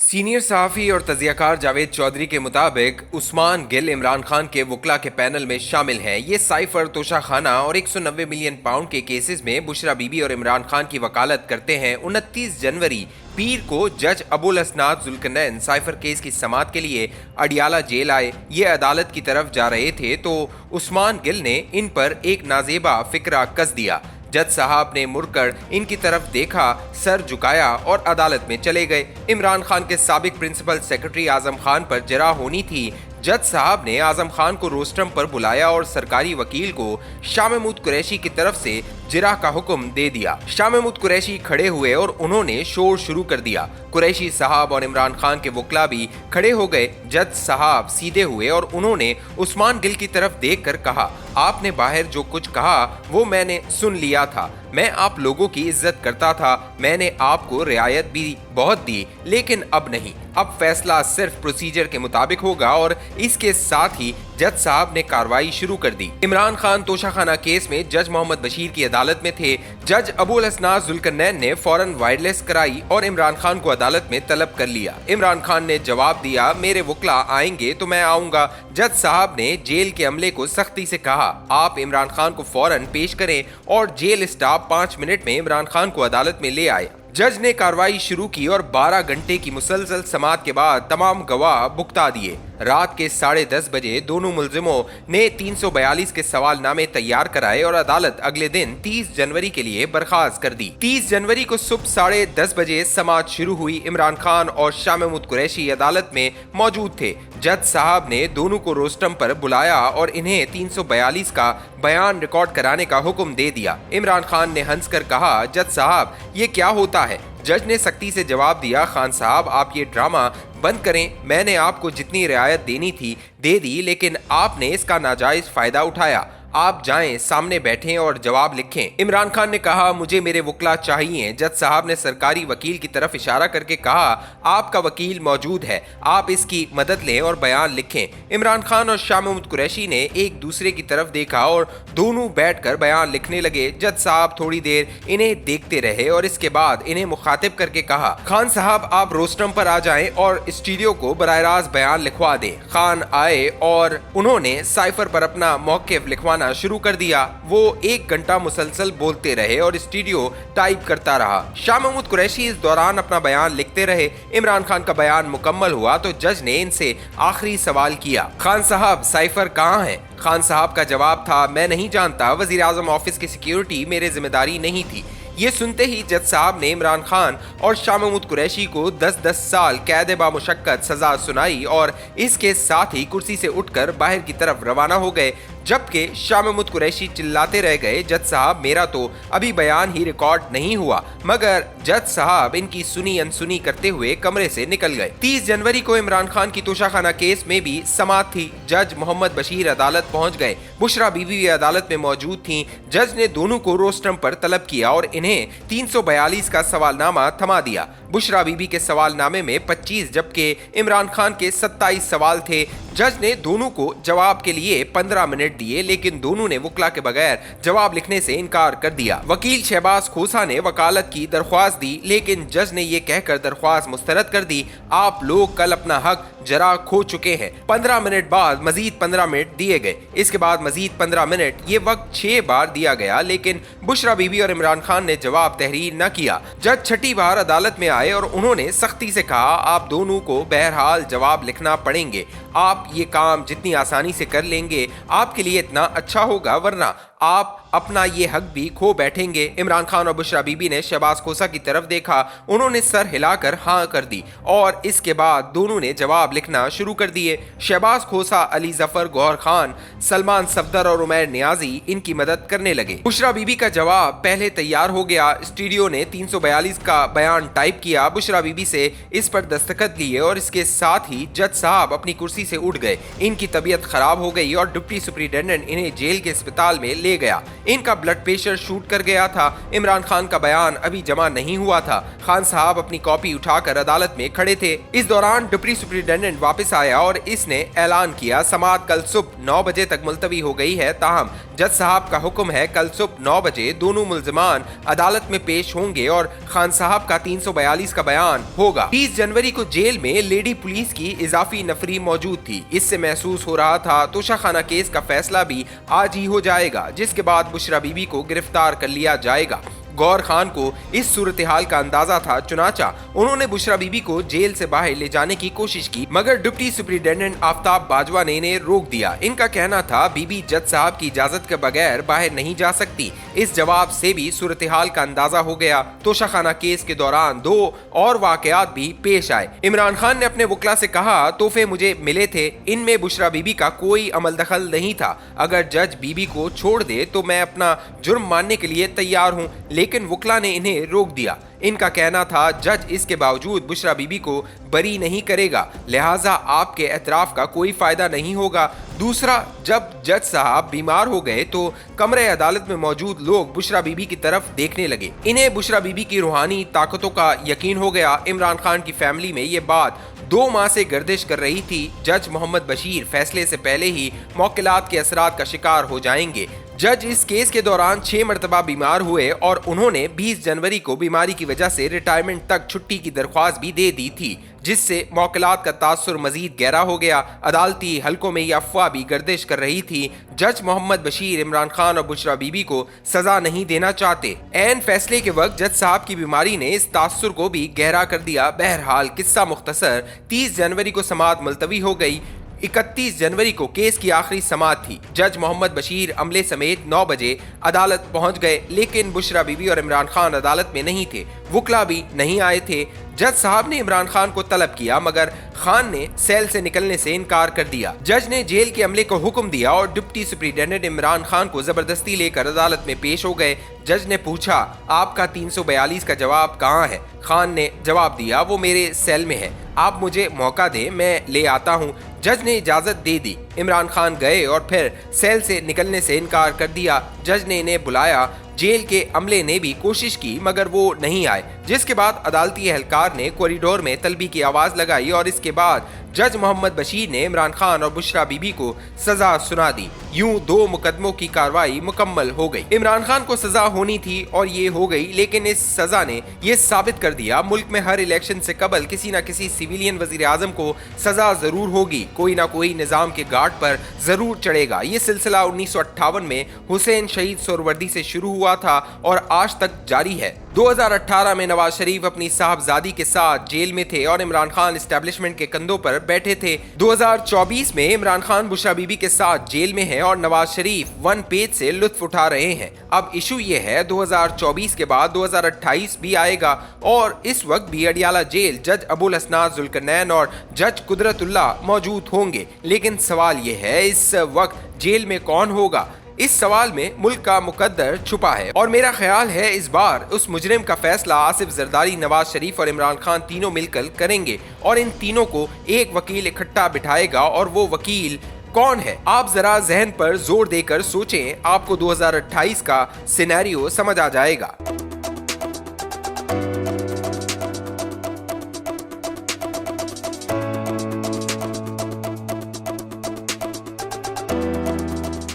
Senior सहाफ़ी और तजियाकार जावेद चौधरी के मुताबिक उस्मान गिल इमरान खान के वकला के पैनल में शामिल हैं। ये साइफर तोशाखाना और 190 मिलियन पाउंड के केसेस में बुशरा बीबी और इमरान खान की वकालत करते हैं। 29 जनवरी पीर को जज अबुल असनाद जुल्करनैन साइफर केस की समाअत के लिए अडियाला जेल आए। ये अदालत की तरफ जा रहे थे तो उस्मान गिल ने इन पर एक नाजेबा फिक्रा कस दिया। जज साहब ने मुड़कर इनकी तरफ देखा, सर झुकाया और अदालत में चले गए। इमरान खान के साबिक प्रिंसिपल सेक्रेटरी आजम खान पर जरा होनी थी। जज साहब ने आजम खान को रोस्टरम पर बुलाया और सरकारी वकील को शाह महमूद कुरैशी की तरफ से जिरा का हुक्म दे दिया। शाह महमूद कुरैशी खड़े हुए और उन्होंने शोर शुरू कर दिया। कुरैशी साहब और इमरान खान के वकला भी खड़े हो गए। जज साहब सीधे हुए और उन्होंने उस्मान गिल की तरफ देखकर कहा, आपने बाहर जो कुछ कहा वो मैंने सुन लिया था। मैं आप लोगों की इज्जत करता था, मैंने आपको रियायत भी बहुत दी, लेकिन अब नहीं। अब फैसला सिर्फ प्रोसीजर के मुताबिक होगा। और इसके साथ ही जज साहब ने कार्रवाई शुरू कर दी। इमरान खान तोशाखाना केस में जज मोहम्मद बशीर की अदालत में थे। जज अबुल असनाद जुल्करनैन ने फौरन वायरलेस कराई और इमरान खान को अदालत में तलब कर लिया। इमरान खान ने जवाब दिया, मेरे वकला आएंगे तो मैं आऊंगा। जज साहब ने जेल के अमले को सख्ती से कहा, आप इमरान खान को फौरन पेश करें और जेल स्टाफ 5 मिनट में इमरान खान को अदालत में ले आए। जज ने कार्रवाई शुरू की और 12 घंटे की मुसलसल समाअत के बाद तमाम गवाह भुगता दिए। रात के 10:30 बजे दोनों मुलजिमों ने 342 के सवालनामे तैयार कराए और अदालत अगले दिन 30 जनवरी के लिए बर्खास्त कर दी। 30 जनवरी को सुबह 10:30 बजे समाअत शुरू हुई। इमरान खान और शाह महमूद कुरैशी अदालत में मौजूद थे। जज साहब ने दोनों को रोस्टरम पर बुलाया और इन्हें 342 का बयान रिकॉर्ड कराने का हुक्म दे दिया। इमरान खान ने हंसकर कहा, जज साहब ये क्या होता है? जज ने सख्ती से जवाब दिया, खान साहब आप ये ड्रामा बंद करें। मैंने आपको जितनी रियायत देनी थी दे दी, लेकिन आपने इसका नाजायज फायदा उठाया। आप जाएं, सामने बैठें और जवाब लिखें। इमरान खान ने कहा, मुझे मेरे वकला चाहिए। जज साहब ने सरकारी वकील की तरफ इशारा करके कहा, आपका वकील मौजूद है, आप इसकी मदद लें और बयान लिखें। इमरान खान और शाह महमूद कुरैशी ने एक दूसरे की तरफ देखा और दोनों बैठकर बयान लिखने लगे। जज साहब थोड़ी देर इन्हें देखते रहे और इसके बाद इन्हें मुखातिब करके कहा, खान साहब आप रोस्टरम पर आ जाएं और स्टूडियो को बराह रास्त बयान लिखवा दें। खान आए और उन्होंने साइफर पर अपना मौक़िफ़ लिखवाना शुरू कर दिया। वो 1 घंटा मुसलसल बोलते रहे और स्टूडियो टाइप करता रहा। शाह महमूद कुरैशी इस दौरान अपना बयान लिखते रहे। इमरान खान का बयान मुकम्मल हुआ तो जज ने इनसे आखिरी सवाल किया, खान साहब साइफर कहाँ है? खान साहब का जवाब था, मैं नहीं जानता, वज़ीर आज़म ऑफिस की सिक्योरिटी मेरे जिम्मेदारी नहीं थी। ये सुनते ही जज साहब ने इमरान खान और शाह महमूद कुरैशी को 10-10 साल कैद बामुशक्कत सजा सुनाई और इसके साथ ही कुर्सी से उठकर बाहर की तरफ रवाना हो गए। जबकि शाह महमूद कुरैशी चिल्लाते रह गए, जज साहब मेरा तो अभी बयान ही रिकॉर्ड नहीं हुआ। मगर जज साहब इनकी सुनी अनसुनी करते हुए कमरे से निकल गए। 30 जनवरी को इमरान खान की तोशाखाना केस में भी समाअत थी। जज मोहम्मद बशीर अदालत पहुंच गए। बुशरा बीबी भी अदालत में मौजूद थीं। जज ने दोनों को रोस्टरम पर तलब किया और इन्हें 342 का सवालनामा थमा दिया। बुशरा बीबी के सवालनामे में 25 जबकि इमरान खान के 27 सवाल थे। जज ने दोनों को जवाब के लिए 15 मिनट दिए, लेकिन दोनों ने वकला के बगैर जवाब लिखने से इनकार कर दिया। वकील शहबाज खोसा ने वकालत की दरख्वास्त दी, लेकिन जज ने ये कहकर दरख्वास्त मुस्तरद कर दी, आप लोग कल अपना हक जरा खो चुके हैं। 15 मिनट बाद मजीद 15 मिनट दिए गए। इसके बाद मजीद 15 मिनट, ये वक्त 6 बार दिया गया, लेकिन बुशरा बीबी और इमरान खान ने जवाब तहरीर न किया। जज छठी बार अदालत में आए और उन्होंने सख्ती से कहा, आप दोनों को बहरहाल जवाब लिखना पड़ेंगे। आप ये काम जितनी आसानी से कर लेंगे आपके लिए इतना अच्छा होगा, वरना आप अपना ये हक भी खो बैठेंगे। इमरान खान और बुशरा बीबी ने शहबाज खोसा की तरफ देखा, उन्होंने सर हिलाकर हाँ कर दी और इसके बाद दोनों ने जवाब लिखना शुरू कर दिए। शहबाज खोसा, अली जफर, गौहर खान, सलमान सफदर और उमैर नियाजी इनकी मदद करने लगे। बुशरा बीबी का जवाब पहले तैयार हो गया। स्टूडियो ने 342 का बयान टाइप किया। बुशरा बीबी से इस पर दस्तखत लिए और इसके साथ ही जज साहब अपनी कुर्सी से उठ गए। इनकी तबीयत खराब हो गई और डिप्टी सुपरिटेंडेंट इन्हें जेल के अस्पताल में ले गया। इनका ब्लड प्रेशर शूट कर गया था। इमरान खान का बयान अभी जमा नहीं हुआ था। खान साहब अपनी कॉपी उठाकर अदालत में खड़े थे। इस दौरान डिप्टी सुपरिटेंडेंट वापस आया और इसने ऐलान किया समाअत कल सुबह 9 बजे तक मुलतवी हो गई है। ताहम जज साहब का हुक्म है कल सुबह 9 बजे दोनों मुल्जिमान अदालत में पेश होंगे और खान साहब का 342 का बयान होगा। 30 जनवरी को जेल में लेडी पुलिस की इजाफी नफरी मौजूद थी। इससे महसूस हो रहा था तोशाखाना केस का फैसला भी आज ही हो जाएगा, जिसके बाद बुशरा बीबी को गिरफ्तार कर लिया जाएगा। गौर खान को इस सूरत हाल का अंदाजा था, चुनाचा उन्होंने बुशरा बीबी को जेल से बाहर ले जाने की कोशिश की, मगर डिप्टी सुपरिटेंडेंट आफ्ताब बाजवा ने इन्हें रोक दिया। इनका कहना था बीबी जज साहब की इजाजत के बगैर बाहर नहीं जा सकती। इस जवाब से भी सूरत हाल का अंदाजा हो गया। तोशाखाना केस के दौरान 2 और वाकयात भी पेश आए। इमरान खान ने अपने वकला से कहा, तोहफे मुझे मिले थे, इनमें बुशरा बीबी का कोई अमल दखल नहीं था। अगर जज बीबी को छोड़ दे तो मैं अपना जुर्म मानने के लिए तैयार हूँ, लेकिन वकला ने इन्हें रोक दिया। इनका कहना था जज इसके बावजूद बुशरा बीबी को बरी नहीं करेगा, लिहाजा आपके एतराफ का कोई फायदा नहीं होगा। दूसरा, जब जज साहब बीमार हो गए तो कमरे अदालत में मौजूद लोग बुशरा बीबी की तरफ देखने लगे। इन्हें बुशरा बीबी की रूहानी ताकतों का यकीन हो गया। इमरान खान की फैमिली में ये बात 2 माह से गर्दिश कर रही थी। जज मोहम्मद बशीर फैसले से पहले ही मौकिलात के असरात का शिकार हो जाएंगे। जज इस केस के दौरान 6 मरतबा बीमार हुए और उन्होंने 20 जनवरी को बीमारी की वजह से रिटायरमेंट तक छुट्टी की दरख्वास्त भी दे दी थी, जिससे मौकिलात का तासुर मजीद गहरा हो गया। अदालती हलकों में यह अफवाह भी गर्दिश कर रही थी जज मोहम्मद बशीर इमरान खान और बुशरा बीबी को सजा नहीं देना चाहते। ऐन फैसले के वक्त जज साहब की बीमारी ने इस तासुर को भी गहरा कर दिया। बहरहाल किस्सा मुख्तसर, 30 जनवरी को समाअत मुलतवी हो गई। 31 जनवरी को केस की आखिरी समाअत थी। जज मोहम्मद बशीर अमले समेत 9 बजे अदालत पहुंच गए, लेकिन बुशरा बीबी और इमरान खान अदालत में नहीं थे। वकला भी नहीं आए थे। जज साहब ने इमरान खान को तलब किया, मगर खान ने सेल से निकलने से इनकार कर दिया। जज ने जेल के अमले को हुक्म दिया और डिप्टी सुपरिटेंडेंट इमरान खान को जबरदस्ती लेकर अदालत में पेश हो गए। जज ने पूछा, आपका 342 का जवाब कहाँ है? खान ने जवाब दिया, वो मेरे सेल में है, आप मुझे मौका दें, मैं ले आता हूँ। जज ने इजाजत दे दी। इमरान खान गए और फिर सेल से निकलने से इनकार कर दिया। जज ने इन्हें बुलाया। जेल के अमले ने भी कोशिश की, मगर वो नहीं आए, जिसके बाद अदालती एहलकार ने कॉरिडोर में तलबी की आवाज लगाई और इसके बाद जज मोहम्मद बशीर ने इमरान खान और बुशरा बीबी को सजा सुना दी। यूं 2 मुकदमों की कार्रवाई मुकम्मल हो गई। इमरान खान को सजा होनी थी और ये हो गई, लेकिन इस सजा ने ये साबित कर दिया मुल्क में हर इलेक्शन से कबल किसी न किसी सिविलियन वजीर आजम को सजा जरूर होगी, कोई ना कोई निजाम के घाट पर जरूर चढ़ेगा। ये सिलसिला 1958 में हुसैन शहीद सोहरवर्दी से शुरू हुआ था और आज तक जारी है। 2018 में नवाज शरीफ अपनी साहबजादी के साथ जेल में थे और इमरान खान एस्टेब्लिशमेंट के कंधों पर बैठे थे। 2024 में इमरान खान बुशरा बीबी के साथ जेल में है और नवाज शरीफ 1 पेज से लुत्फ उठा रहे हैं। अब इशू ये है 2024 के बाद 2028 भी आएगा और इस वक्त भी अडियाला जेल जज अबुल हसनात जुल्करनैन और जज कुदरतुल्लाह मौजूद होंगे। लेकिन सवाल ये है, इस वक्त जेल में कौन होगा? इस सवाल में मुल्क का मुकद्दर छुपा है और मेरा ख्याल है इस बार उस मुजरिम का फैसला आसिफ जरदारी, नवाज शरीफ और इमरान खान तीनों मिलकर करेंगे और इन तीनों को एक वकील इकट्ठा बिठाएगा। और वो वकील कौन है? आप जरा जहन पर जोर देकर सोचें, आपको 2028 का सिनेरियो समझ आ जाएगा।